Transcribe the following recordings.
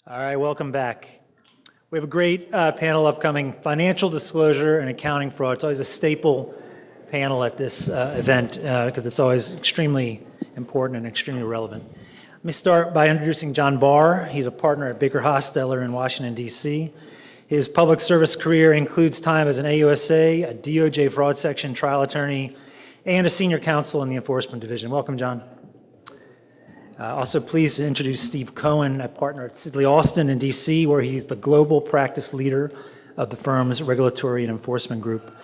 All right, welcome back. We have a great panel upcoming, financial disclosure and accounting fraud. It's always a staple panel at this event because it's always extremely important and extremely relevant. Let me start by introducing John Barr. He's a partner at BakerHostetler in Washington, D.C. His public service career includes time as an AUSA, a DOJ fraud section trial attorney, and a senior counsel in the enforcement division. Welcome, John. Also pleased to introduce Steve Cohen, a partner at Sidley Austin in D.C., where he's the global practice leader of the firm's regulatory and enforcement group.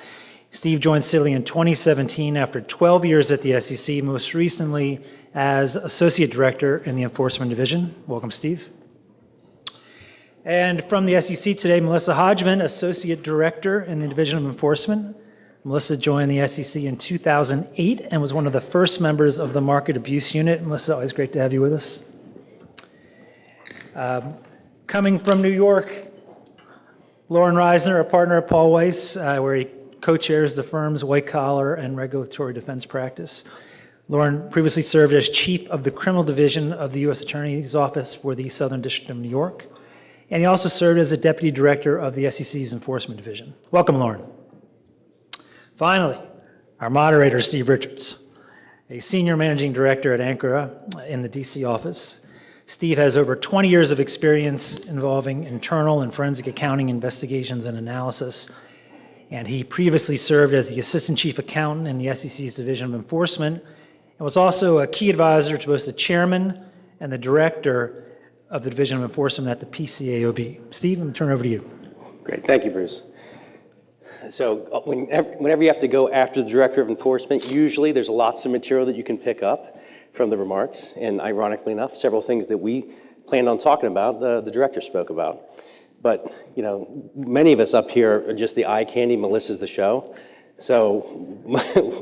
Steve joined Sidley in 2017 after 12 years at the SEC, most recently as associate director in the enforcement division. Welcome, Steve. And from the SEC today, Melissa Hodgman, associate director in the Division of Enforcement. Melissa joined the SEC in 2008 and was one of the first members of the Market Abuse Unit. Melissa, always great to have you with us. Coming from New York, Lorin Reisner, a partner at Paul Weiss, where he co-chairs the firm's white-collar and regulatory defense practice. Lorin previously served as chief of the criminal division of the U.S. Attorney's Office for the Southern District of New York, and he also served as the deputy director of the SEC's enforcement division. Welcome, Lorin. Finally, our moderator, Steve Richards, a senior managing director at Ankura in the DC office. Steve has over 20 years of experience involving internal and forensic accounting investigations and analysis, and he previously served as the assistant chief accountant in the SEC's Division of Enforcement and was also a key advisor to both the chairman and the director of the Division of Enforcement at the PCAOB. Steve, I'm going to turn it over to you. Great, thank you, Bruce. So whenever you have to go after the Director of Enforcement, usually there's lots of material that you can pick up from the remarks. And ironically enough, several things that we planned on talking about, the Director spoke about. But, you know, many of us up here are just the eye candy. Melissa's the show. So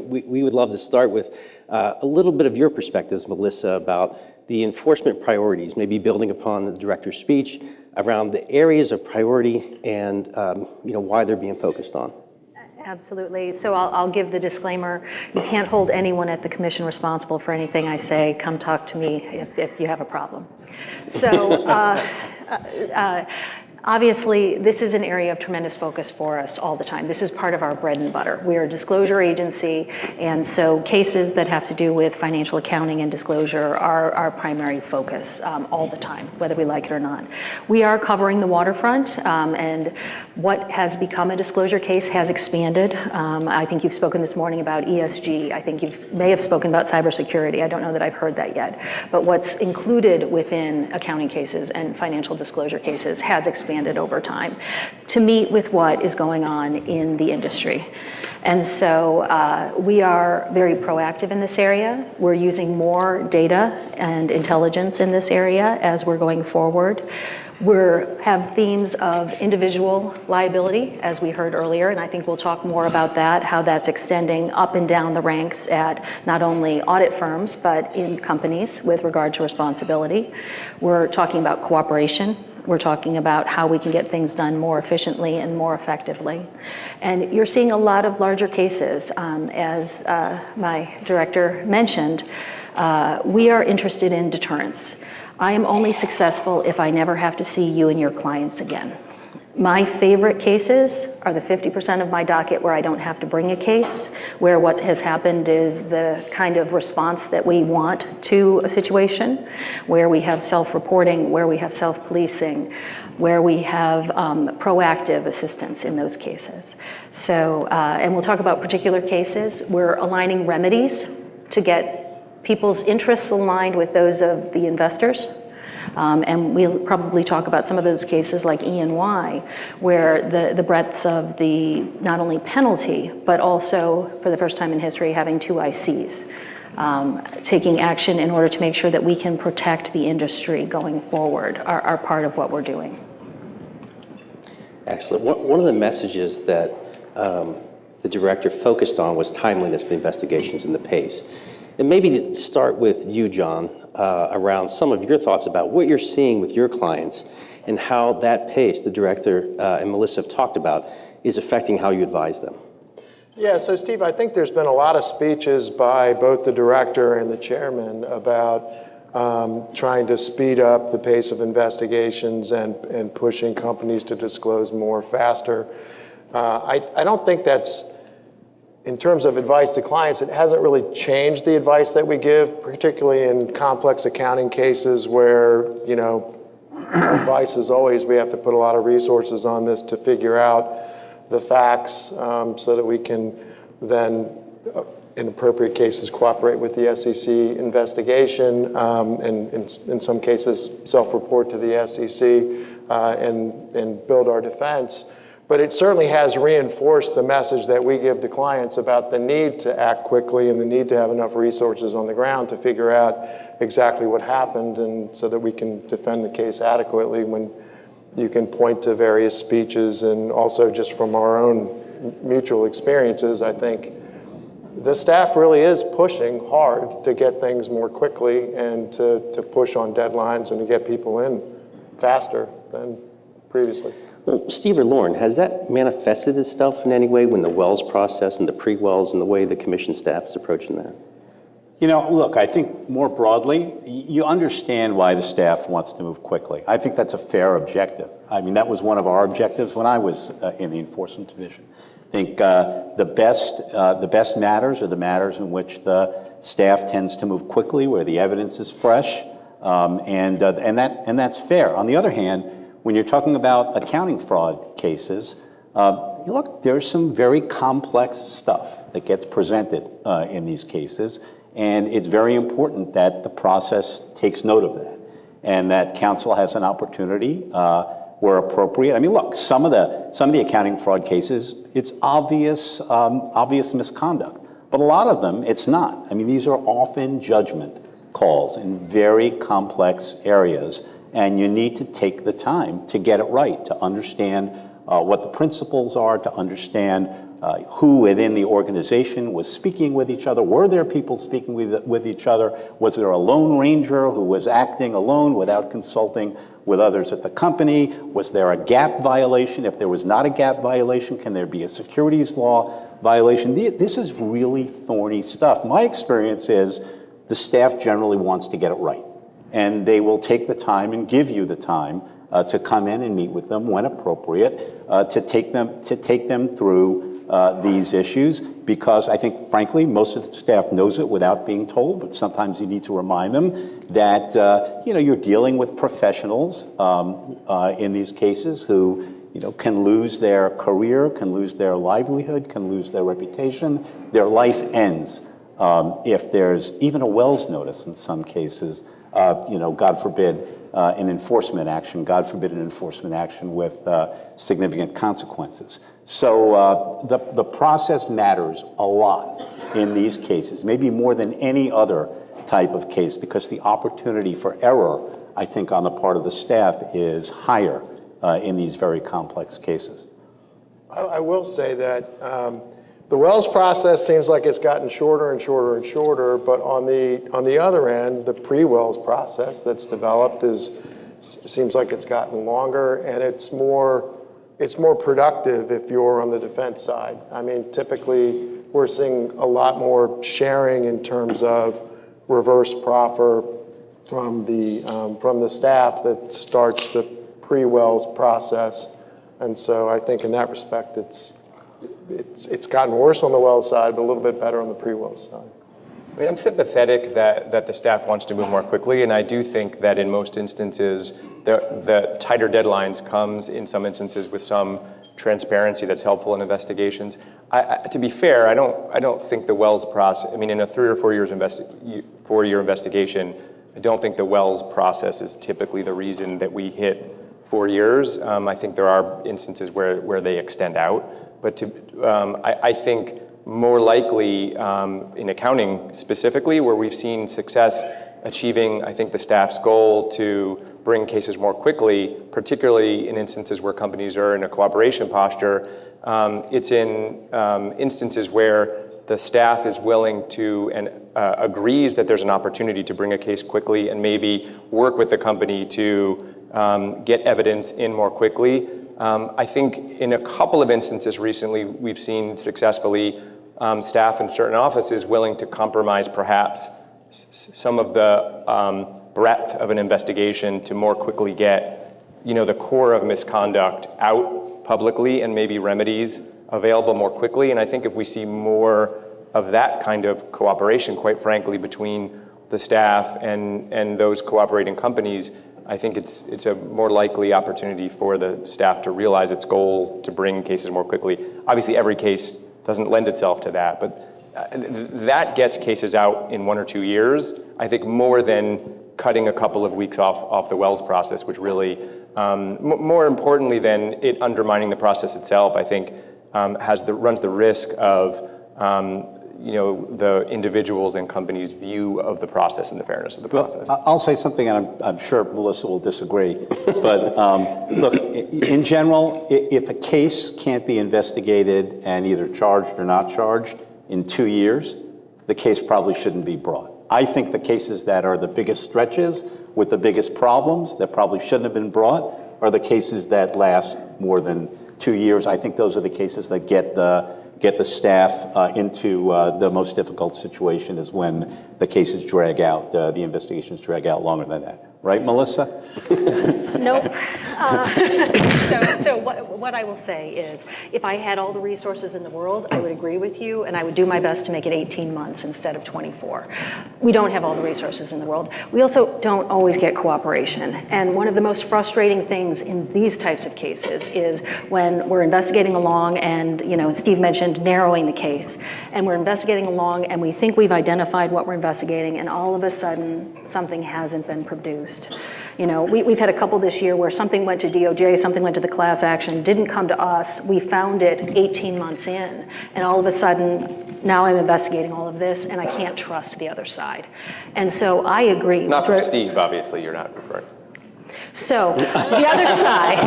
we would love to start with a little bit of your perspectives, Melissa, about the enforcement priorities, maybe building upon the Director's speech, around the areas of priority and why they're being focused on. Absolutely. So I'll give the disclaimer. You can't hold anyone at the commission responsible for anything I say. Come talk to me if you have a problem. So obviously, this is an area of tremendous focus for us all the time. This is part of our bread and butter. We are a disclosure agency, and so cases that have to do with financial accounting and disclosure are our primary focus all the time, whether we like it or not. We are covering the waterfront, and what has become a disclosure case has expanded. I think you've spoken this morning about ESG. I think you may have spoken about cybersecurity. I don't know that I've heard that yet. But what's included within accounting cases and financial disclosure cases has expanded over time to meet with what is going on in the industry. And so we are very proactive in this area. We're using more data and intelligence in this area as we're going forward. We have themes of individual liability, as we heard earlier, and I think we'll talk more about that, how that's extending up and down the ranks at not only audit firms, but in companies with regard to responsibility. We're talking about cooperation. We're talking about how we can get things done more efficiently and more effectively. And you're seeing a lot of larger cases. As my director mentioned, we are interested in deterrence. I am only successful if I never have to see you and your clients again. My favorite cases are the 50% of my docket where I don't have to bring a case, where what has happened is the kind of response that we want to a situation, where we have self-reporting, where we have self-policing, where we have proactive assistance in those cases. So, and we'll talk about particular cases. We're aligning remedies to get people's interests aligned with those of the investors. And we'll probably talk about some of those cases like E&Y, where the breadths of the not only penalty, but also, for the first time in history, having two ICs, taking action in order to make sure that we can protect the industry going forward are part of what we're doing. Excellent. One of the messages that the director focused on was timeliness of the investigations and the pace. And maybe to start with you, John, around some of your thoughts about what you're seeing with your clients and how that pace the director and Melissa have talked about is affecting how you advise them. Yeah, so Steve, I think there's been a lot of speeches by both the director and the chairman about trying to speed up the pace of investigations and pushing companies to disclose more faster. I don't think that's, in terms of advice to clients, it hasn't really changed the advice that we give, particularly in complex accounting cases where, advice is always, we have to put a lot of resources on this to figure out the facts so that we can then, in appropriate cases, cooperate with the SEC investigation, and in some cases, self-report to the SEC and build our defense. But it certainly has reinforced the message that we give to clients about the need to act quickly and the need to have enough resources on the ground to figure out exactly what happened, and so that we can defend the case adequately. When you can point to various speeches and also just from our own mutual experiences, I think the staff really is pushing hard to get things more quickly and to push on deadlines and to get people in faster than previously. Well, Steve or Lorin, has that manifested itself in any way when the Wells process and the pre-Wells and the way the commission staff is approaching that? Look, I think more broadly, you understand why the staff wants to move quickly. I think that's a fair objective. I mean, that was one of our objectives when I was in the enforcement division. I think the best matters are the matters in which the staff tends to move quickly, where the evidence is fresh, and that's fair. On the other hand, when you're talking about accounting fraud cases, look, there's some very complex stuff that gets presented in these cases, and it's very important that the process takes note of that, and that counsel has an opportunity where appropriate. I mean, look, some of the accounting fraud cases, it's obvious misconduct, but a lot of them, it's not. I mean, these are often judgment calls in very complex areas, and you need to take the time to get it right, to understand what the principles are, to understand who within the organization was speaking with each other. Were there people speaking with each other? Was there a lone ranger who was acting alone without consulting with others at the company? Was there a gap violation? If there was not a gap violation, can there be a securities law violation? This is really thorny stuff. My experience is the staff generally wants to get it right, and they will take the time and give you the time to come in and meet with them when appropriate, to take them through these issues, because I think, frankly, most of the staff knows it without being told, but sometimes you need to remind them that you're dealing with professionals in these cases who can lose their career, can lose their livelihood, can lose their reputation. Their life ends if there's even a Wells notice in some cases. God forbid an enforcement action, God forbid an enforcement action with significant consequences. So the process matters a lot in these cases, maybe more than any other type of case, because the opportunity for error, I think, on the part of the staff is higher in these very complex cases. I will say that the Wells process seems like it's gotten shorter and shorter and shorter, but on the other end, the pre-Wells process that's developed seems like it's gotten longer, and it's more productive if you're on the defense side. I mean, typically we're seeing a lot more sharing in terms of reverse proffer from the staff that starts the pre-Wells process, and so I think in that respect it's gotten worse on the Wells side, but a little bit better on the pre-Wells side. I mean, I'm sympathetic that the staff wants to move more quickly, and I do think that in most instances, the tighter deadlines comes in some instances with some transparency that's helpful in investigations. To be fair, I don't think the Wells process, I mean, in a 3 or 4 year investigation, I don't think the Wells process is typically the reason that we hit 4 years. I think there are instances where they extend out, but I think more likely in accounting specifically, where we've seen success achieving, I think, the staff's goal to bring cases more quickly, particularly in instances where companies are in a cooperation posture. It's in instances where the staff is willing to and agrees that there's an opportunity to bring a case quickly and maybe work with the company to get evidence in more quickly. I think in a couple of instances recently, we've seen successfully staff in certain offices willing to compromise perhaps some of the breadth of an investigation to more quickly get, the core of misconduct out publicly and maybe remedies available more quickly. And I think if we see more of that kind of cooperation, quite frankly, between the staff and those cooperating companies, I think it's a more likely opportunity for the staff to realize its goal to bring cases more quickly. Obviously, every case doesn't lend itself to that, but that gets cases out in 1 or 2 years, I think, more than cutting a couple of weeks off the Wells process, which really, more importantly than it undermining the process itself, I think runs the risk of the individuals and companies' view of the process and the fairness of the process. I'll say something, and I'm sure Melissa will disagree. But look, in general, if a case can't be investigated and either charged or not charged in 2 years, the case probably shouldn't be brought. I think the cases that are the biggest stretches with the biggest problems that probably shouldn't have been brought are the cases that last more than 2 years. I think those are the cases that get the staff into the most difficult situation, is when the cases drag out, the investigations drag out longer than that. Right, Melissa? Nope. So what I will say is, if I had all the resources in the world, I would agree with you, and I would do my best to make it 18 months instead of 24. We don't have all the resources in the world. We also don't always get cooperation. And one of the most frustrating things in these types of cases is when we're investigating along and, Steve mentioned narrowing the case, and we're investigating along and we think we've identified what we're investigating, and all of a sudden something hasn't been produced. We've had a couple this year where something went to DOJ, something went to the class action, didn't come to us. We found it 18 months in, and all of a sudden, now I'm investigating all of this, and I can't trust the other side. And so I agree. Not from Steve, obviously, you're not referring. So the other side,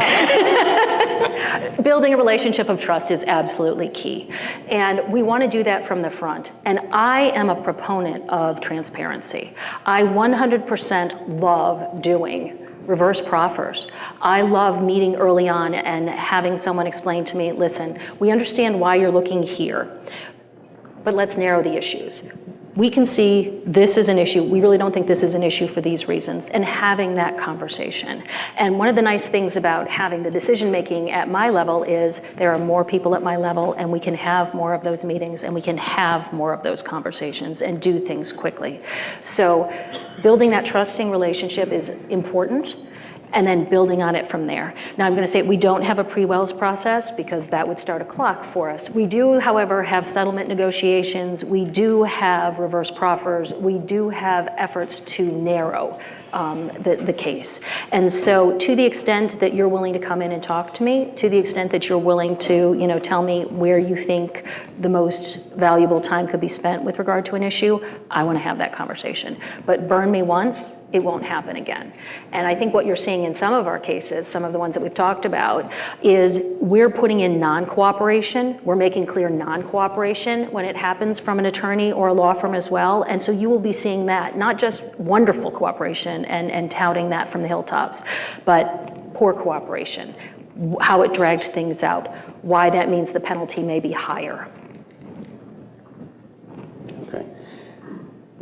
building a relationship of trust is absolutely key. And we want to do that from the front. And I am a proponent of transparency. I 100% love doing reverse proffers. I love meeting early on and having someone explain to me, listen, we understand why you're looking here, but let's narrow the issues. We can see this is an issue. We really don't think this is an issue for these reasons, and having that conversation. And one of the nice things about having the decision-making at my level is there are more people at my level, and we can have more of those meetings, and we can have more of those conversations and do things quickly. So building that trusting relationship is important, and then building on it from there. Now, I'm going to say we don't have a pre-Wells process because that would start a clock for us. We do, however, have settlement negotiations. We do have reverse proffers. We do have efforts to narrow the case. And so to the extent that you're willing to come in and talk to me, to the extent that you're willing to, tell me where you think the most valuable time could be spent with regard to an issue, I want to have that conversation. But burn me once, it won't happen again. And I think what you're seeing in some of our cases, some of the ones that we've talked about, is we're putting in non-cooperation. We're making clear non-cooperation when it happens from an attorney or a law firm as well. And so you will be seeing that, not just wonderful cooperation and touting that from the hilltops, but poor cooperation, how it dragged things out, why that means the penalty may be higher. Okay.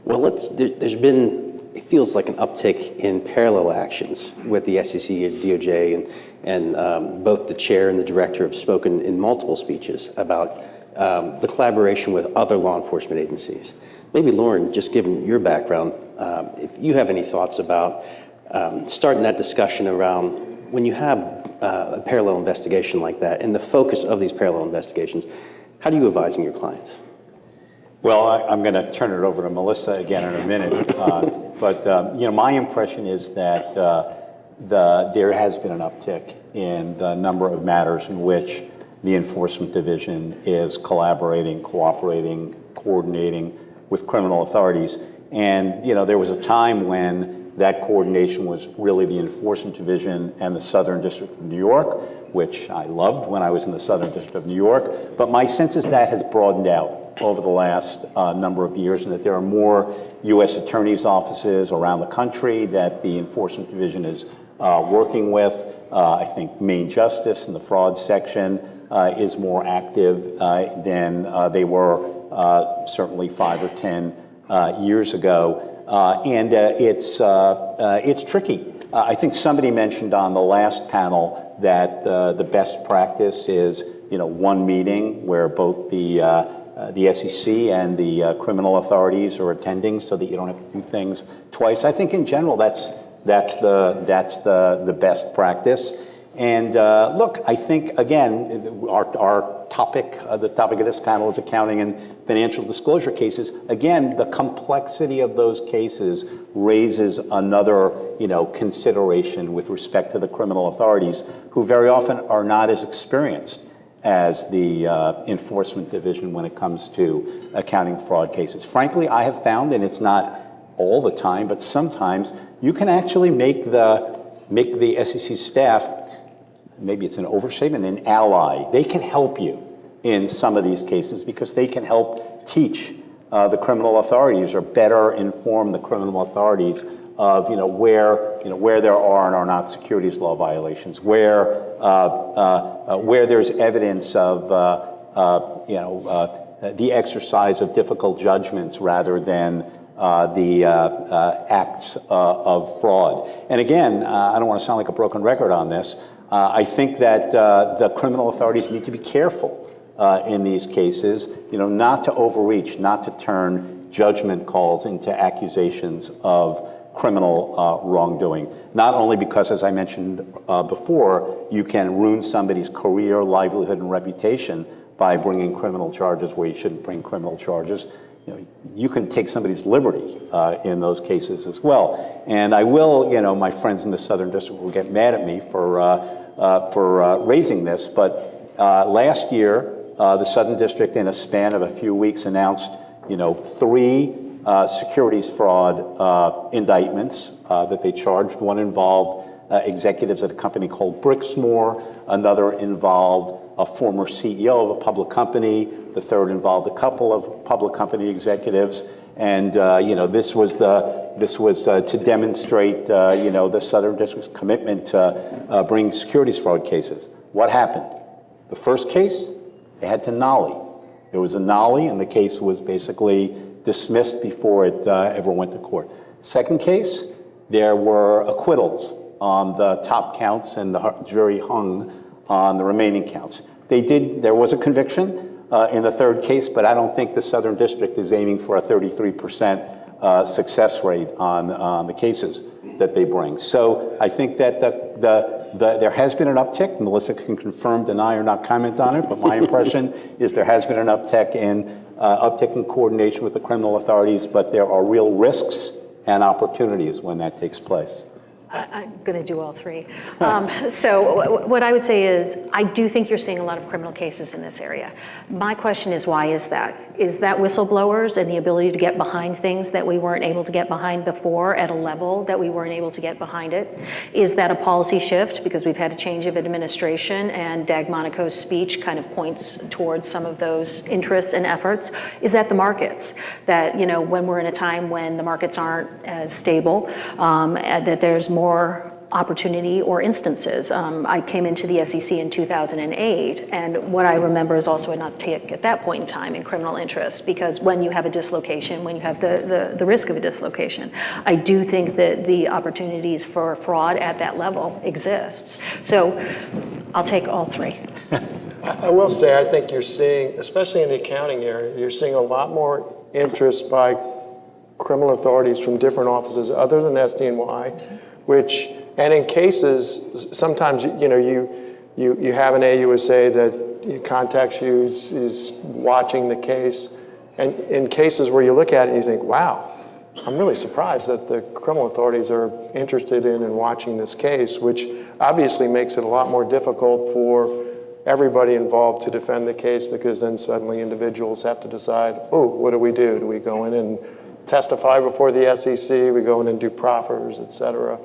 Well, there's been, it feels like an uptick in parallel actions with the SEC and DOJ, and both the chair and the director have spoken in multiple speeches about the collaboration with other law enforcement agencies. Maybe Lorin, just given your background, if you have any thoughts about starting that discussion around when you have a parallel investigation like that and the focus of these parallel investigations, how do you advising your clients? Well, I'm going to turn it over to Melissa again in a minute. But my impression is that there has been an uptick in the number of matters in which the Enforcement Division is collaborating, cooperating, coordinating with criminal authorities. And, there was a time when that coordination was really the Enforcement Division and the Southern District of New York, which I loved when I was in the Southern District of New York. But my sense is that has broadened out over the last number of years, and that there are more U.S. attorneys' offices around the country that the Enforcement Division is working with. I think Maine Justice in the fraud section is more active than they were certainly 5 or 10 years ago. And it's tricky. I think somebody mentioned on the last panel that the best practice is, one meeting where both the SEC and the criminal authorities are attending, so that you don't have to do things twice. I think in general that's the best practice. And look, I think again, our topic, the topic of this panel is accounting and financial disclosure cases. Again, the complexity of those cases raises another, consideration with respect to the criminal authorities, who very often are not as experienced as the enforcement division when it comes to accounting fraud cases. Frankly, I have found, and it's not all the time, but sometimes you can actually make the SEC staff, maybe it's an overstatement, an ally. They can help you in some of these cases because they can help teach the criminal authorities, or better inform the criminal authorities of where there are and are not securities law violations, where there's evidence of the exercise of difficult judgments rather than the acts of fraud. And again, I don't want to sound like a broken record on this. I think that the criminal authorities need to be careful in these cases, not to overreach, not to turn judgment calls into accusations of criminal wrongdoing. Not only because, as I mentioned before, you can ruin somebody's career, livelihood, and reputation by bringing criminal charges where you shouldn't bring criminal charges. You can take somebody's liberty in those cases as well. And I will, my friends in the Southern District will get mad at me for raising this, but last year, the Southern District, in a span of a few weeks, announced, 3 securities fraud indictments that they charged. One involved executives at a company called Brixmore. Another involved a former CEO of a public company. The third involved a couple of public company executives. And this was to demonstrate the Southern District's commitment to bring securities fraud cases. What happened? The first case, they had to nollie. There was a nollie, and the case was basically dismissed before it ever went to court. Second case, there were acquittals on the top counts, and the jury hung on the remaining counts. There was a conviction in the third case, but I don't think the Southern District is aiming for a 33% success rate on the cases that they bring. So I think that there has been an uptick. Melissa can confirm, deny, or not comment on it, but my impression is there has been an uptick in coordination with the criminal authorities, but there are real risks and opportunities when that takes place. I'm going to do all 3. So what I would say is, I do think you're seeing a lot of criminal cases in this area. My question is, why is that? Is that whistleblowers and the ability to get behind things that we weren't able to get behind before at a level that we weren't able to get behind it? Is that a policy shift because we've had a change of administration and Dag Monaco's speech kind of points towards some of those interests and efforts? Is that the markets? That, when we're in a time when the markets aren't as stable, that there's more opportunity or instances. I came into the SEC in 2008, and what I remember is also an uptick at that point in time in criminal interest, because when you have a dislocation, when you have the risk of a dislocation, I do think that the opportunities for fraud at that level exists. So I'll take all 3. I will say, I think you're seeing, especially in the accounting area, you're seeing a lot more interest by criminal authorities from different offices other than SDNY, and in cases, sometimes, you have an AUSA that contacts you, is watching the case, and in cases where you look at it and you think, wow, I'm really surprised that the criminal authorities are interested in and watching this case, which obviously makes it a lot more difficult for everybody involved to defend the case, because then suddenly individuals have to decide, oh, what do we do? Do we go in and testify before the SEC? We go in and do proffers, et cetera.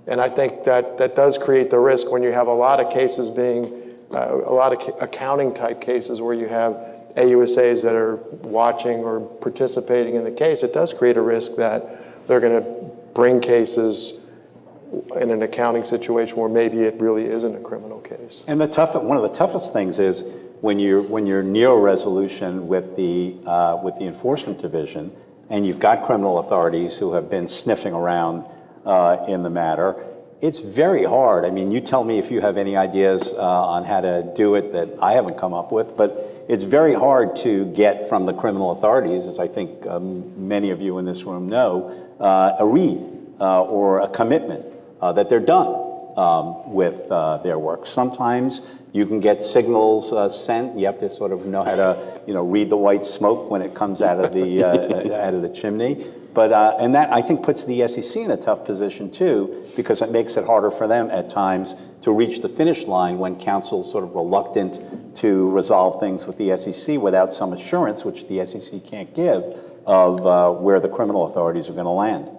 And I think that does create the risk when you have a lot of cases a lot of accounting type cases where you have AUSAs that are watching or participating in the case. It does create a risk that they're going to bring cases in an accounting situation where maybe it really isn't a criminal case. And one of the toughest things is when you're near a resolution with the enforcement division, and you've got criminal authorities who have been sniffing around in the matter, it's very hard. I mean, you tell me if you have any ideas on how to do it that I haven't come up with, but it's very hard to get from the criminal authorities, as I think many of you in this room know, a read or a commitment that they're done with their work. Sometimes you can get signals sent. You have to sort of know how to, read the white smoke when it comes out of the out of the chimney. But and that I think puts the SEC in a tough position too, because it makes it harder for them at times to reach the finish line when counsel's sort of reluctant to resolve things with the SEC without some assurance, which the SEC can't give, of where the criminal authorities are going to land.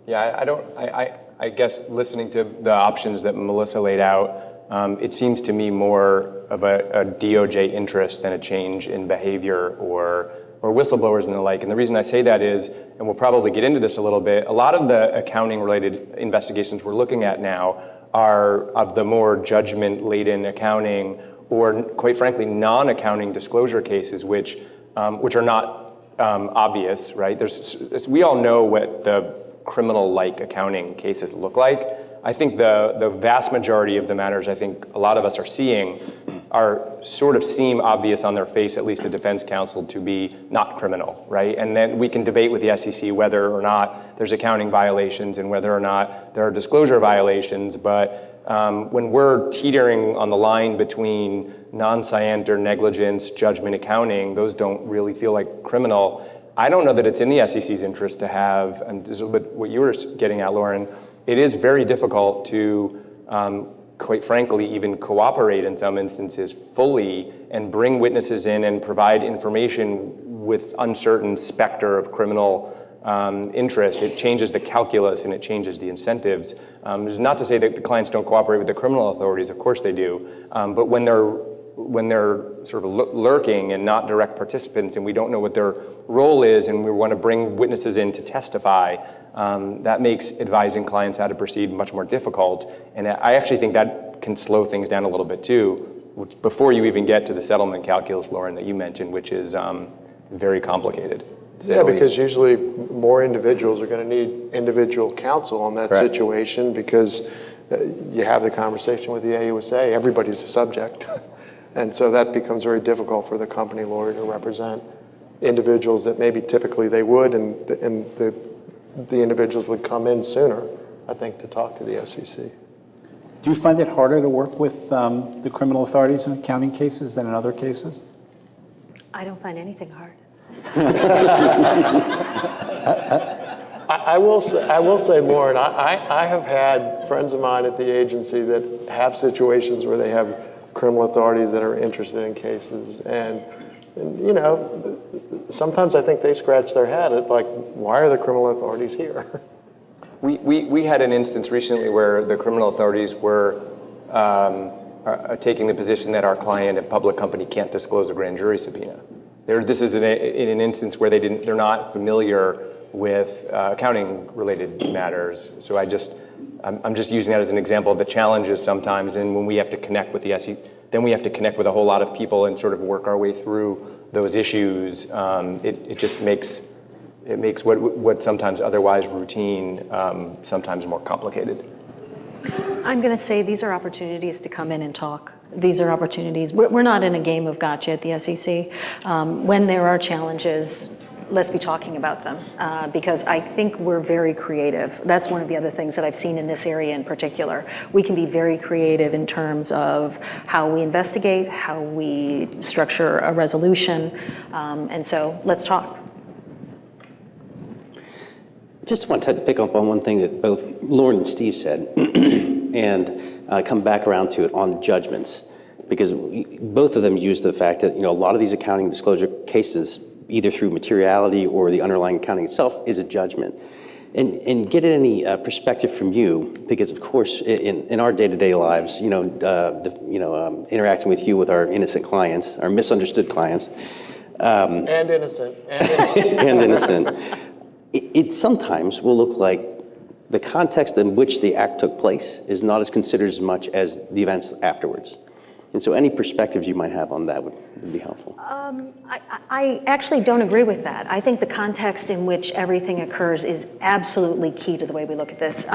Yeah, I guess listening to the options that Melissa laid out, it seems to me more of a DOJ interest than a change in behavior or whistleblowers and the like. And the reason I say that is, and we'll probably get into this a little bit, a lot of the accounting-related investigations we're looking at now are of the more judgment-laden accounting or, quite frankly, non-accounting disclosure cases, which are not obvious, right? We all know what the criminal-like accounting cases look like. I think the vast majority of the matters I think a lot of us are seeing are sort of seem obvious on their face, at least to defense counsel, to be not criminal, right? And then we can debate with the SEC whether or not there's accounting violations and whether or not there are disclosure violations, but when we're teetering on the line between non-scienter, negligence, judgment accounting, those don't really feel like criminal. I don't know that it's in the SEC's interest to have, and this is a little bit what you were getting at, Lorin, it is very difficult to, quite frankly, even cooperate in some instances fully and bring witnesses in and provide information with uncertain specter of criminal interest. It changes the calculus and it changes the incentives. It's not to say that the clients don't cooperate with the criminal authorities, of course they do, but when they're sort of lurking and not direct participants and we don't know what their role is and we want to bring witnesses in to testify, that makes advising clients how to proceed much more difficult. And I actually think that can slow things down a little bit too, before you even get to the settlement calculus, Lorin, that you mentioned, which is very complicated. Yeah, because usually more individuals are going to need individual counsel on that Correct. situation because you have the conversation with the AUSA, everybody's a subject. And so that becomes very difficult for the company lawyer to represent individuals that maybe typically they would, and the individuals would come in sooner, I think, to talk to the SEC. Do you find it harder to work with the criminal authorities in accounting cases than in other cases? I don't find anything hard. I will say, Lorin, I have had friends of mine at the agency that have situations where they have criminal authorities that are interested in cases, and sometimes I think they scratch their head at like, why are the criminal authorities here? We had an instance recently where the criminal authorities were are taking the position that our client, a public company, can't disclose a grand jury subpoena. This is in an instance where they're not familiar with accounting-related matters. So I'm just using that as an example of the challenges sometimes, and when we have to connect with the SEC, then we have to connect with a whole lot of people and sort of work our way through those issues. It just makes what sometimes otherwise routine sometimes more complicated. I'm going to say these are opportunities to come in and talk. These are opportunities. We're not in a game of gotcha at the SEC. When there are challenges, let's be talking about them because I think we're very creative. That's one of the other things that I've seen in this area in particular. We can be very creative in terms of how we investigate, how we structure a resolution, and so let's talk. Just want to pick up on one thing that both Lorin and Steve said and come back around to it on judgments, because both of them use the fact that a lot of these accounting disclosure cases, either through materiality or the underlying accounting itself, is a judgment. And get any perspective from you, because of course in our day-to-day lives, interacting with you, with our innocent clients, our misunderstood clients, And innocent. and innocent, it sometimes will look like the context in which the act took place is not as considered as much as the events afterwards. And so any perspectives you might have on that would be helpful. I actually don't agree with that. I think the context in which everything occurs is absolutely key to the way we look at this.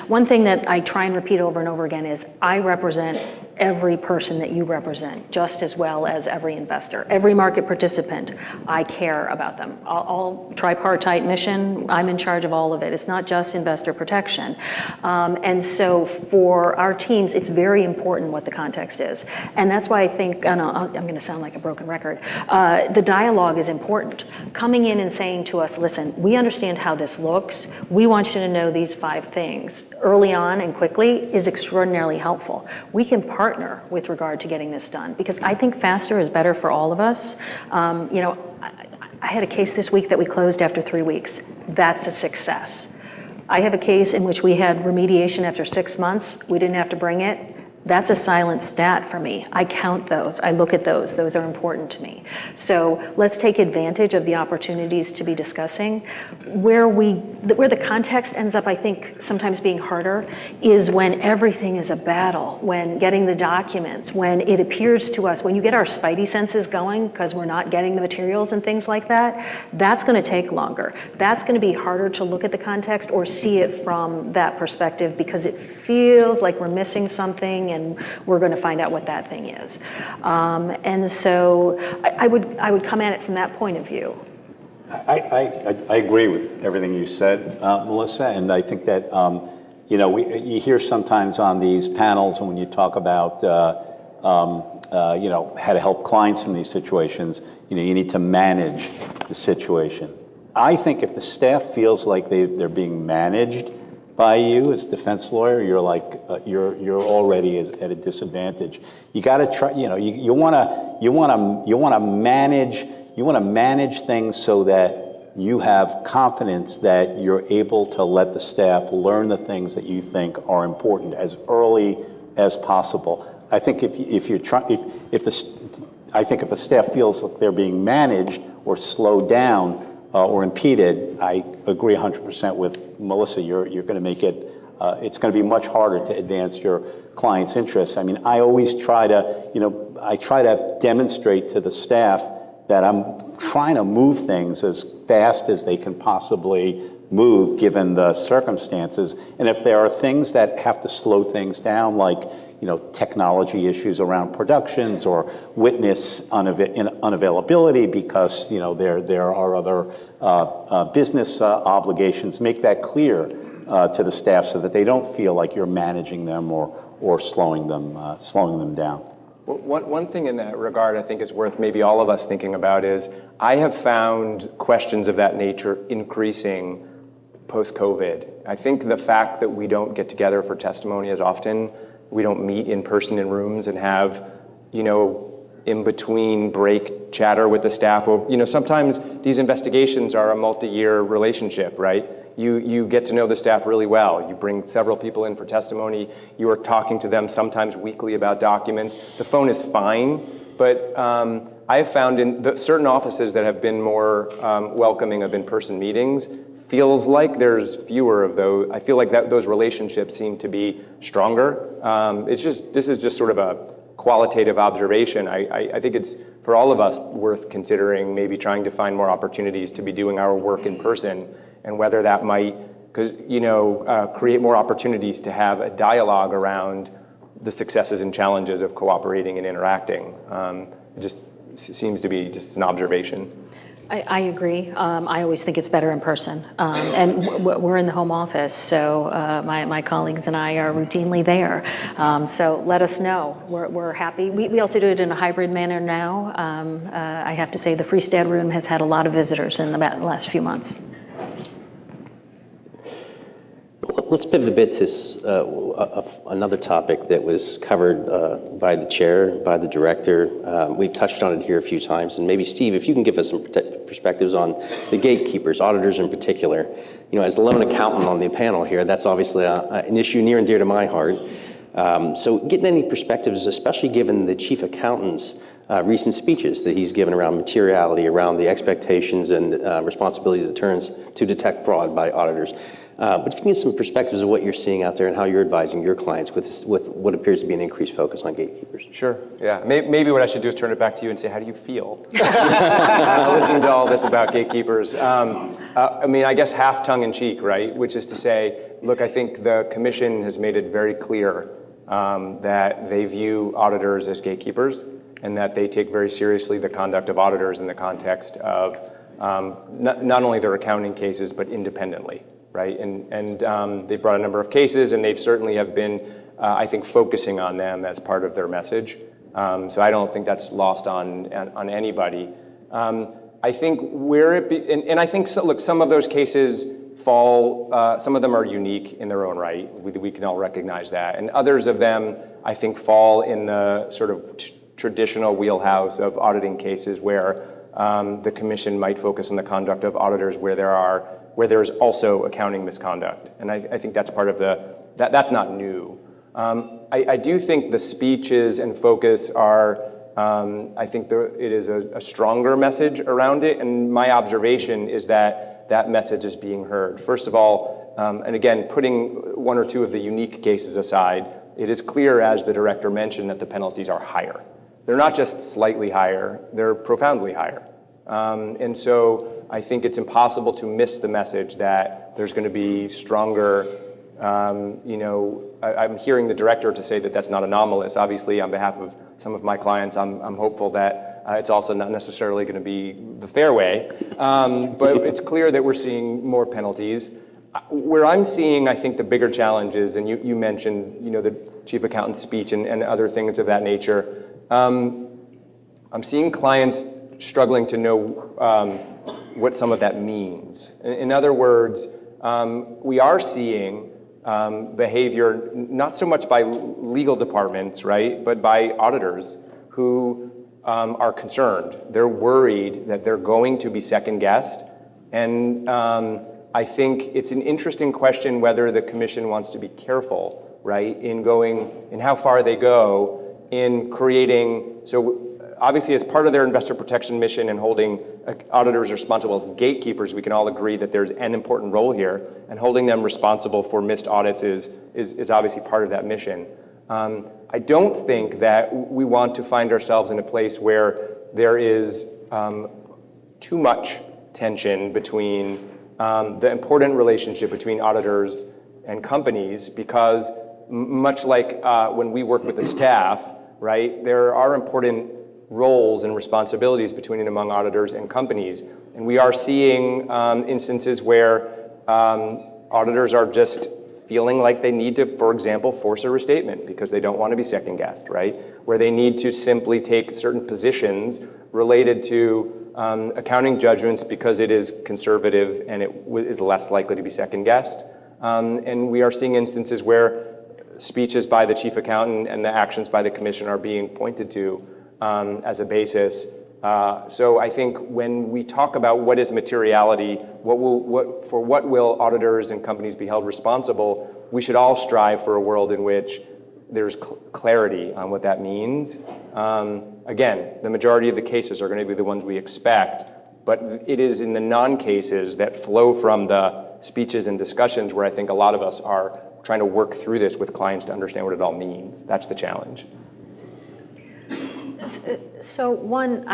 One thing that I try and repeat over and over again is I represent every person that you represent just as well as every investor. Every market participant, I care about them. All tripartite mission, I'm in charge of all of it. It's not just investor protection. And so for our teams, it's very important what the context is. And that's why I think, and I'm going to sound like a broken record, the dialogue is important. Coming in and saying to us, listen, we understand how this looks. We want you to know these 5 things early on and quickly is extraordinarily helpful. We can partner with regard to getting this done because I think faster is better for all of us. I had a case this week that we closed after 3 weeks. That's a success. I have a case in which we had remediation after 6 months. We didn't have to bring it. That's a silent stat for me. I count those. I look at those. Those are important to me. So let's take advantage of the opportunities to be discussing. Where the context ends up, I think, sometimes being harder is when everything is a battle, when getting the documents, when it appears to us, when you get our spidey senses going because we're not getting the materials and things like that, that's going to take longer. That's going to be harder to look at the context or see it from that perspective because it feels like we're missing something and we're going to find out what that thing is. And so I would come at it from that point of view. I agree with everything you said, Melissa, and I think that you hear sometimes on these panels and when you talk about how to help clients in these situations, you need to manage the situation. I think if the staff feels like they're being managed by you as defense lawyer, you're like you're already at a disadvantage. You got to try. You want to manage things so that you have confidence that you're able to let the staff learn the things that you think are important as early as possible. I think if the staff feels like they're being managed or slowed down or impeded, I agree 100% with Melissa. You're going to make it. It's going to be much harder to advance your client's interests. I mean, I always try to demonstrate to the staff that I'm trying to move things as fast as they can possibly move given the circumstances. And if there are things that have to slow things down, like technology issues around productions or witness unavailability because there are other business obligations, make that clear to the staff so that they don't feel like you're managing them or slowing them down. One thing in that regard I think is worth maybe all of us thinking about is I have found questions of that nature increasing post-COVID. I think the fact that we don't get together for testimony as often, we don't meet in person in rooms and have, in between break chatter with the staff. Or, sometimes these investigations are a multi-year relationship, right? You get to know the staff really well. You bring several people in for testimony. You are talking to them sometimes weekly about documents. The phone is fine, but I have found in certain offices that have been more welcoming of in-person meetings, feels like there's fewer of those. I feel like those relationships seem to be stronger. This is just sort of a qualitative observation. I think it's, for all of us, worth considering maybe trying to find more opportunities to be doing our work in person, and whether that might, create more opportunities to have a dialogue around the successes and challenges of cooperating and interacting. It just seems to be just an observation. I agree. I always think it's better in person. And we're in the home office, so my colleagues and I are routinely there. So let us know. We're happy. We also do it in a hybrid manner now. I have to say the Freestad room has had a lot of visitors in the last few months. Let's pivot a bit to another topic that was covered by the chair, by the director. We've touched on it here a few times, and maybe Steve, if you can give us some perspectives on the gatekeepers, auditors in particular. As the lone accountant on the panel here, that's obviously an issue near and dear to my heart. So getting any perspectives, especially given the chief accountant's recent speeches that he's given around materiality, around the expectations and responsibilities it turns to detect fraud by auditors. But if you can get some perspectives of what you're seeing out there and how you're advising your clients with what appears to be an increased focus on gatekeepers. Sure, yeah. Maybe what I should do is turn it back to you and say, how do you feel? Listening to all this about gatekeepers. I mean, I guess half tongue-in-cheek, right? Which is to say, look, I think the commission has made it very clear that they view auditors as gatekeepers and that they take very seriously the conduct of auditors in the context of not only their accounting cases, but independently, right? And they brought a number of cases, and they've certainly have been, I think, focusing on them as part of their message. So I don't think that's lost on anybody. I think and I think, look, some of those cases fall, some of them are unique in their own right. We can all recognize that. And others of them, I think, fall in the sort of traditional wheelhouse of auditing cases where the commission might focus on the conduct of auditors where there's also accounting misconduct. And I think that's part of that's not new. I do think the speeches and focus are, I think it is a stronger message around it, and my observation is that message is being heard. First of all, and again, putting one or two of the unique cases aside, it is clear, as the director mentioned, that the penalties are higher. They're not just slightly higher, they're profoundly higher. And so I think it's impossible to miss the message that there's going to be stronger, I'm hearing the director to say that that's not anomalous. Obviously, on behalf of some of my clients, I'm hopeful that it's also not necessarily going to be the fair way. But it's clear that we're seeing more penalties. Where I'm seeing, I think, the bigger challenges, and you mentioned, the chief accountant's speech and other things of that nature. I'm seeing clients struggling to know what some of that means. In other words, we are seeing behavior not so much by legal departments, right, but by auditors who are concerned. They're worried that they're going to be second-guessed. And I think it's an interesting question whether the commission wants to be careful, right, in how far they go in creating, so obviously as part of their investor protection mission and holding auditors responsible as gatekeepers, we can all agree that there's an important role here, and holding them responsible for missed audits is obviously part of that mission. I don't think that we want to find ourselves in a place where there is too much tension between the important relationship between auditors and companies, because much like when we work with the staff, right, there are important roles and responsibilities between and among auditors and companies. And we are seeing instances where auditors are just feeling like they need to, for example, force a restatement because they don't want to be second-guessed, right? Where they need to simply take certain positions related to accounting judgments because it is conservative and it is less likely to be second-guessed. And we are seeing instances where speeches by the chief accountant and the actions by the commission are being pointed to as a basis. So I think when we talk about what is materiality, for what will auditors and companies be held responsible, we should all strive for a world in which there's clarity on what that means. Again, the majority of the cases are going to be the ones we expect, but it is in the non-cases that flow from the speeches and discussions where I think a lot of us are trying to work through this with clients to understand what it all means. That's the challenge. So one,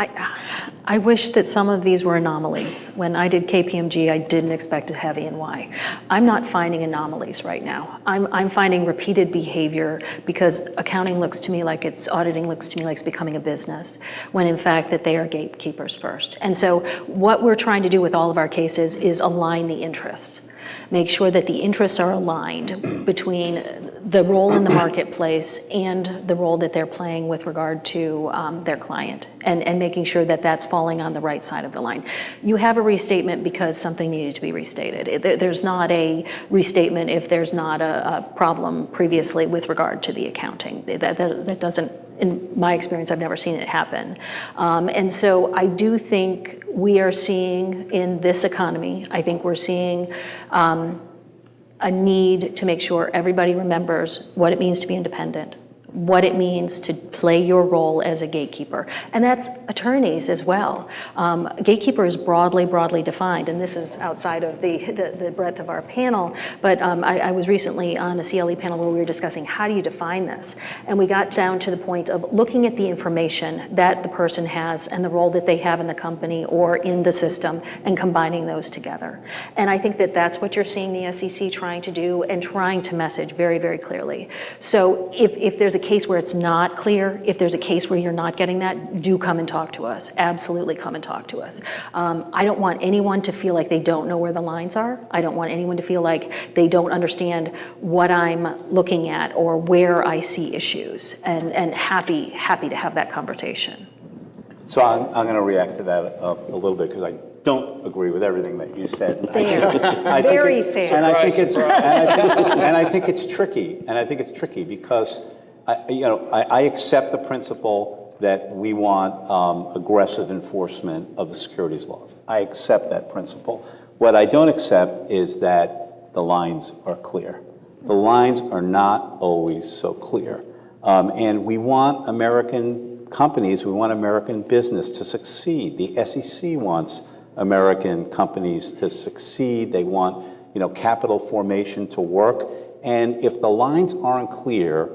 I wish that some of these were anomalies. When I did KPMG, I didn't expect a heavy EY. I'm not finding anomalies right now. I'm finding repeated behavior because accounting looks to me like auditing looks to me like it's becoming a business, when in fact that they are gatekeepers first. And so what we're trying to do with all of our cases is align the interests. Make sure that the interests are aligned between the role in the marketplace and the role that they're playing with regard to their client, and making sure that that's falling on the right side of the line. You have a restatement because something needed to be restated. There's not a restatement if there's not a problem previously with regard to the accounting. That doesn't, in my experience, I've never seen it happen. And so I do think we are seeing in this economy, I think we're seeing a need to make sure everybody remembers what it means to be independent, what it means to play your role as a gatekeeper. And that's attorneys as well. Gatekeeper is broadly defined, and this is outside of the breadth of our panel, but I was recently on a CLE panel where we were discussing how do you define this? And we got down to the point of looking at the information that the person has and the role that they have in the company or in the system and combining those together. And I think that that's what you're seeing the SEC trying to do and trying to message very, very clearly. So if there's a case where it's not clear, if there's a case where you're not getting that, do come and talk to us. Absolutely come and talk to us. I don't want anyone to feel like they don't know where the lines are. I don't want anyone to feel like they don't understand what I'm looking at or where I see issues, and happy to have that conversation. So I'm going to react to that a little bit because I don't agree with everything that you said. Fair. Very fair. And I think it's tricky. And I think it's tricky because I accept the principle that we want aggressive enforcement of the securities laws. I accept that principle. What I don't accept is that the lines are clear. The lines are not always so clear. And we want American companies, we want American business to succeed. The SEC wants American companies to succeed. They want, capital formation to work. And if the lines aren't clear,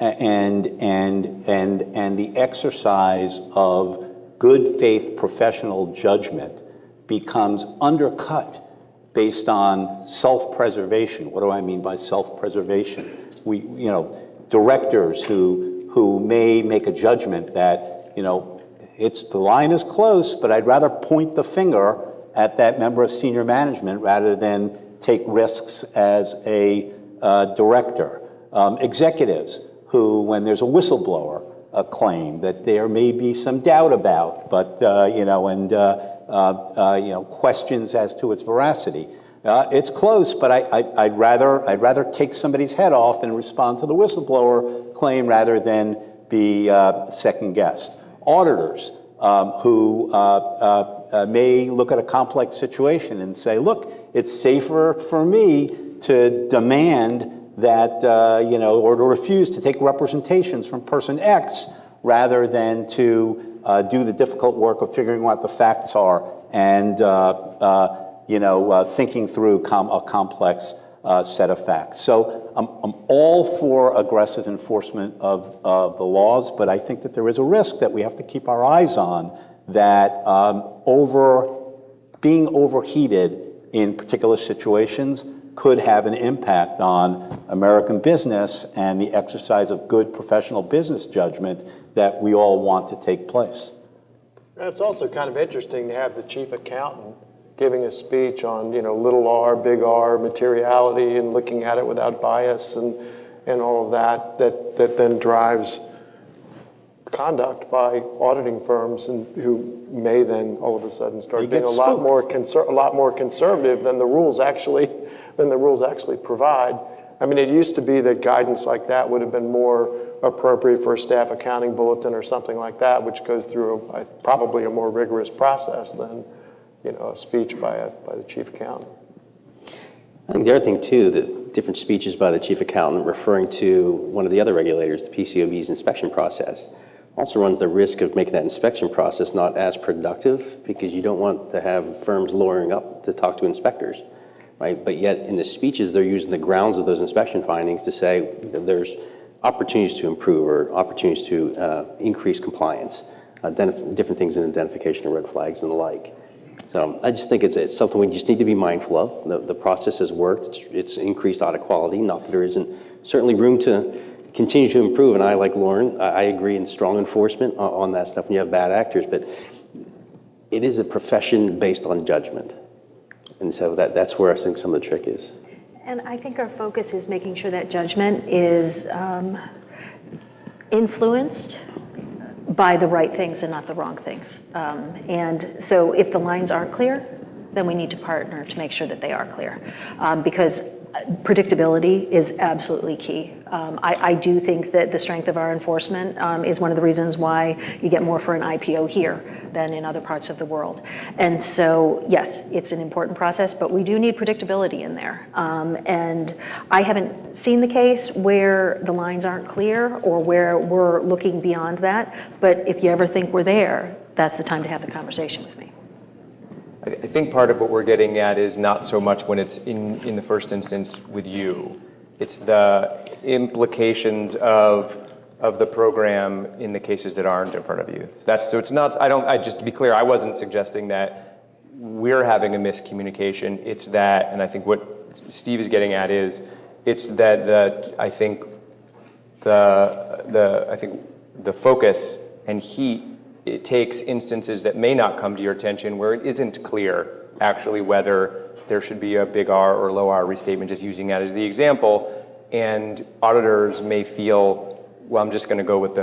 and the exercise of good faith professional judgment becomes undercut based on self-preservation. What do I mean by self-preservation? Directors who may make a judgment that, the line is close, but I'd rather point the finger at that member of senior management rather than take risks as a director. Executives who, when there's a whistleblower claim that there may be some doubt about, but questions as to its veracity. It's close, but I'd rather take somebody's head off and respond to the whistleblower claim rather than be second guessed. Auditors who may look at a complex situation and say, look, it's safer for me to demand that, or to refuse to take representations from person X rather than to do the difficult work of figuring out what the facts are and, thinking through a complex set of facts. So I'm all for aggressive enforcement of the laws, but I think that there is a risk that we have to keep our eyes on that being overheated in particular situations could have an impact on American business and the exercise of good professional business judgment that we all want to take place. And it's also kind of interesting to have the chief accountant giving a speech on, little r, big R, materiality, and looking at it without bias and all of that then drives conduct by auditing firms and who may then all of a sudden start being a lot more conservative than the rules actually provide. I mean, it used to be that guidance like that would have been more appropriate for a staff accounting bulletin or something like that, which goes through probably a more rigorous process than a speech by the chief accountant. I think the other thing too, the different speeches by the chief accountant referring to one of the other regulators, the PCAOB's inspection process, also runs the risk of making that inspection process not as productive because you don't want to have firms lawyering up to talk to inspectors, right? But yet in the speeches, they're using the grounds of those inspection findings to say that there's opportunities to improve or opportunities to increase compliance, different things in identification of red flags and the like. So I just think it's something we just need to be mindful of. The process has worked. It's increased audit quality. Not that there isn't certainly room to continue to improve. And I, like Lorin, I agree in strong enforcement on that stuff when you have bad actors. But it is a profession based on judgment. And so that's where I think some of the trick is. And I think our focus is making sure that judgment is influenced by the right things and not the wrong things. And so if the lines aren't clear, then we need to partner to make sure that they are clear. Because Predictability is absolutely key. I do think that the strength of our enforcement is one of the reasons why you get more for an IPO here than in other parts of the world. And so, yes, it's an important process, but we do need predictability in there. And I haven't seen the case where the lines aren't clear or where we're looking beyond that. But if you ever think we're there, that's the time to have the conversation with me. I think part of what we're getting at is not so much when it's in the first instance with you. It's the implications of the program in the cases that aren't in front of you. So it's not, just to be clear, I wasn't suggesting that we're having a miscommunication. It's that, and I think what Steve is getting at is, it's that I think the focus and heat, it takes instances that may not come to your attention where it isn't clear actually whether there should be a big R or low R restatement, just using that as the example. And auditors may feel, well, I'm just going to go with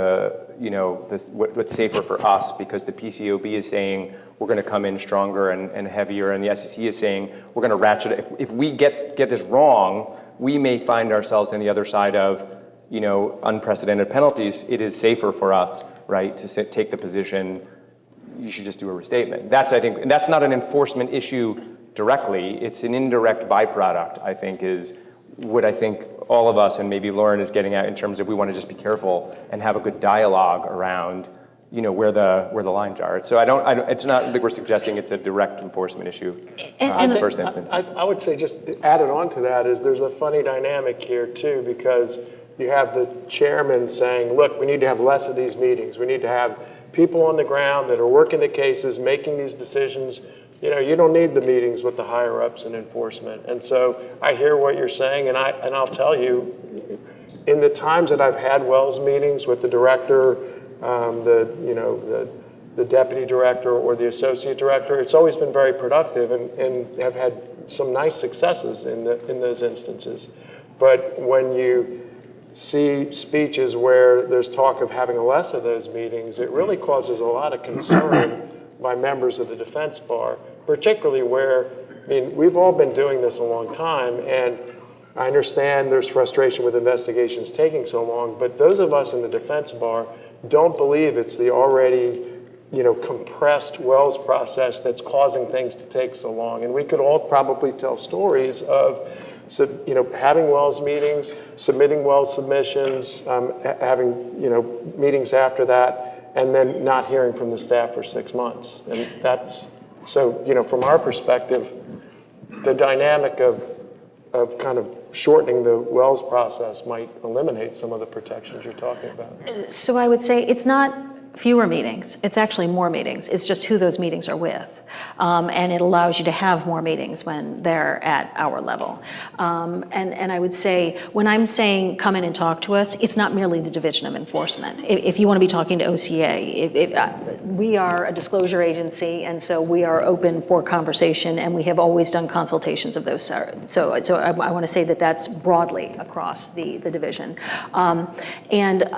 what's safer for us because the PCAOB is saying we're going to come in stronger and heavier, and the SEC is saying we're going to ratchet it. If we get this wrong, we may find ourselves on the other side of unprecedented penalties. It is safer for us, right, to take the position you should just do a restatement. That's, I think, and that's not an enforcement issue directly. It's an indirect byproduct, I think, is what I think all of us, and maybe Lorin is getting at in terms of we want to just be careful and have a good dialogue around, where the lines are. So it's not like we're suggesting it's a direct enforcement issue in the first instance. I would say just added on to that is there's a funny dynamic here too, because you have the chairman saying, look, we need to have less of these meetings. We need to have people on the ground that are working the cases, making these decisions. You don't need the meetings with the higher ups in enforcement. And so I hear what you're saying, and I'll tell you, in the times that I've had Wells meetings with the director, the deputy director or the associate director, it's always been very productive and have had some nice successes in those instances. But when you see speeches where there's talk of having less of those meetings, it really causes a lot of concern by members of the defense bar, particularly where, we've all been doing this a long time, and I understand there's frustration with investigations taking so long, but those of us in the defense bar don't believe it's the already, compressed Wells process that's causing things to take so long. And we could all probably tell stories of having Wells meetings, submitting Wells submissions, having, meetings after that, and then not hearing from the staff for 6 months. And that's, so, from our perspective, the dynamic of kind of shortening the Wells process might eliminate some of the protections you're talking about. So I would say it's not fewer meetings, it's actually more meetings. It's just who those meetings are with. And it allows you to have more meetings when they're at our level. And I would say, when I'm saying come in and talk to us, it's not merely the Division of Enforcement. If you want to be talking to OCA, we are a disclosure agency, and so we are open for conversation, and we have always done consultations of those. So I want to say that that's broadly across the division. And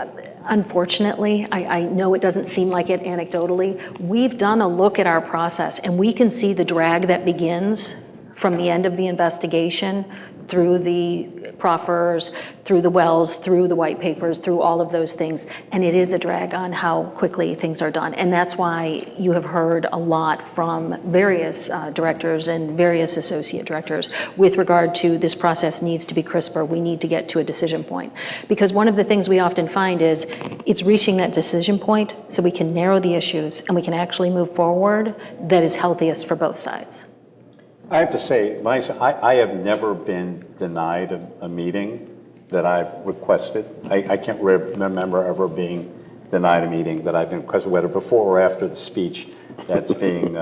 unfortunately, I know it doesn't seem like it anecdotally, we've done a look at our process, and we can see the drag that begins from the end of the investigation through the proffers, through the Wells, through the white papers, through all of those things. And it is a drag on how quickly things are done. And that's why you have heard a lot from various directors and various associate directors with regard to this process needs to be crisper. We need to get to a decision point. Because one of the things we often find is it's reaching that decision point so we can narrow the issues and we can actually move forward that is healthiest for both sides. I have to say, I have never been denied a meeting that I've requested. I can't remember ever being denied a meeting that I've been requested, whether before or after the speech that's being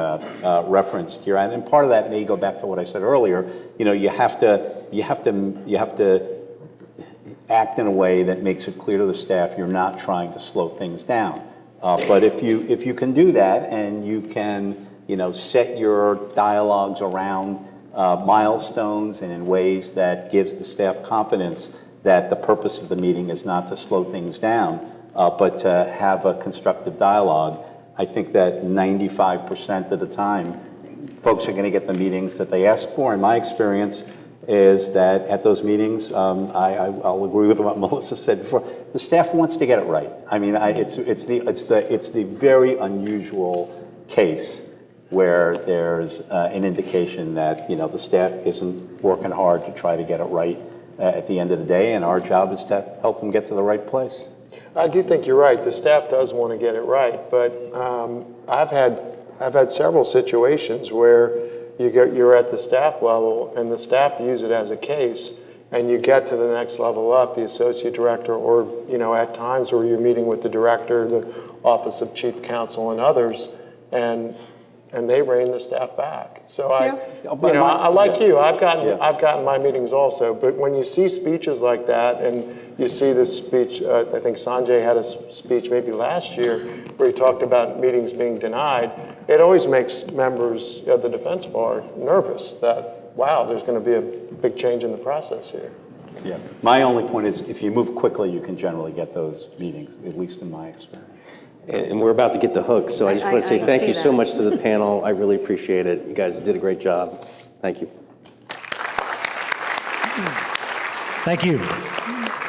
referenced here. And part of that may go back to what I said earlier. You have to act in a way that makes it clear to the staff you're not trying to slow things down. But if you can do that and you can set your dialogues around milestones and in ways that gives the staff confidence that the purpose of the meeting is not to slow things down, but to have a constructive dialogue. I think that 95% of the time, folks are going to get the meetings that they ask for. In my experience, is that at those meetings, I'll agree with what Melissa said before, the staff wants to get it right. I mean, it's the very unusual case where there's an indication that, the staff isn't working hard to try to get it right at the end of the day, and our job is to help them get to the right place. I do think you're right. The staff does want to get it right, but I've had several situations where you're at the staff level and the staff views it as a case, and you get to the next level up, the associate director, or at times where you're meeting with the director, the office of chief counsel, and others, and they rein the staff back. So I like you. I've gotten my meetings also. But when you see speeches like that, and you see this speech, I think Sanjay had a speech maybe last year where he talked about meetings being denied. It always makes members of the defense bar nervous that, wow, there's going to be a big change in the process here. Yeah. My only point is, if you move quickly, you can generally get those meetings, at least in my experience. And we're about to get the hook, so I just want to say thank you so much to the panel. I really appreciate it. You guys did a great job. Thank you. Thank you.